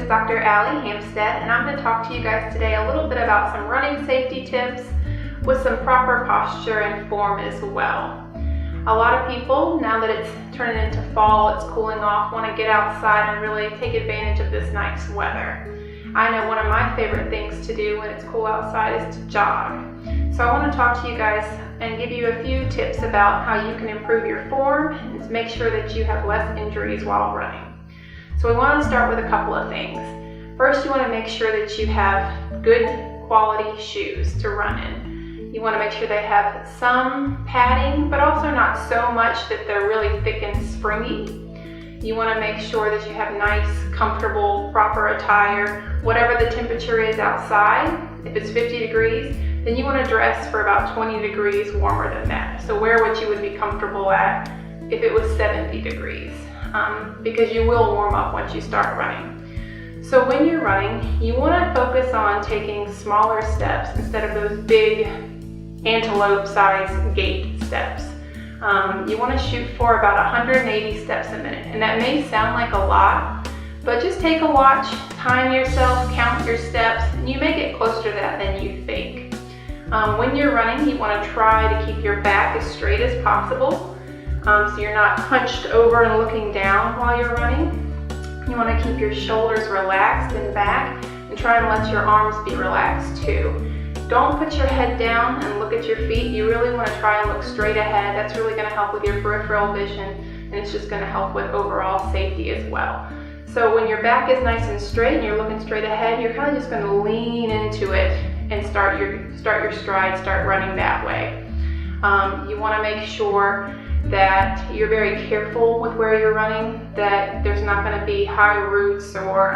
Dr. Allie Hampstead, and I'm going to talk to you guys today a little bit about some running safety tips with some proper posture and form as well. A lot of people, now that it's turning into fall, it's cooling off, want to get outside and really take advantage of this nice weather. I know one of my favorite things to do when it's cool outside is to jog. So I want to talk to you guys and give you a few tips about how you can improve your form and make sure that you have less injuries while running. So we want to start with a couple of things. First, you want to make sure that you have good quality shoes to run in. You want to make sure they have some padding, but also not so much that they're really thick and springy. You want to make sure that you have nice, comfortable, proper attire, whatever the temperature is outside. If it's 50 degrees, then you want to dress for about 20 degrees warmer than that. So wear what you would be comfortable at if it was 70 degrees. Because you will warm up once you start running. So when you're running, you want to focus on taking smaller steps instead of those big antelope-sized gait steps. You want to shoot for about 180 steps a minute, and that may sound like a lot, but just take a watch, time yourself, count your steps, and you may get closer to that than you think. When you're running, you want to try to keep your back as straight as possible. So you're not hunched over and looking down while you're running. You want to keep your shoulders relaxed and back and try and let your arms be relaxed too. Don't put your head down and look at your feet. You really want to try and look straight ahead. That's really going to help with your peripheral vision, and it's just going to help with overall safety as well. So when your back is nice and straight and you're looking straight ahead, you're kind of just going to lean into it and start your stride, start running that way. You want to make sure that you're very careful with where you're running, that there's not going to be high roots or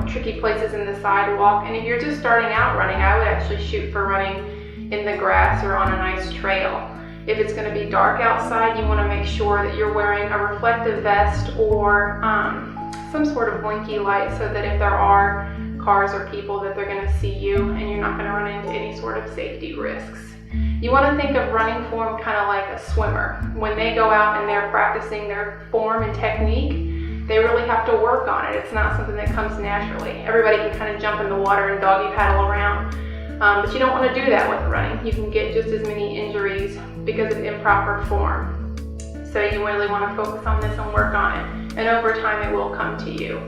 tricky places in the sidewalk. And if you're just starting out running, I would actually shoot for running in the grass or on a nice trail. If it's going to be dark outside, you want to make sure that you're wearing a reflective vest or some sort of blinky light so that if there are cars or people that they're going to see you and you're not going to run into any sort of safety risks. You want to think of running form kind of like a swimmer. When they go out and they're practicing their form and technique, they really have to work on it. It's not something that comes naturally. Everybody can kind of jump in the water and doggy paddle around, but you don't want to do that with running. You can get just as many injuries because of improper form. So you really want to focus on this and work on it, and over time it will come to you.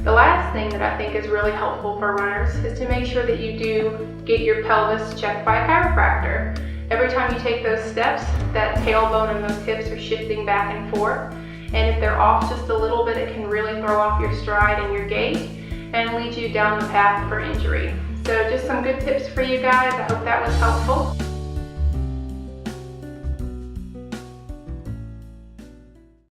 The last thing that I think is really helpful for runners is to make sure that you do get your pelvis checked by a chiropractor. Every time you take those steps, that tailbone and those hips are shifting back and forth. And if they're off just a little bit, it can really throw off your stride and your gait and lead you down the path for injury. So just some good tips for you guys. I hope that was helpful.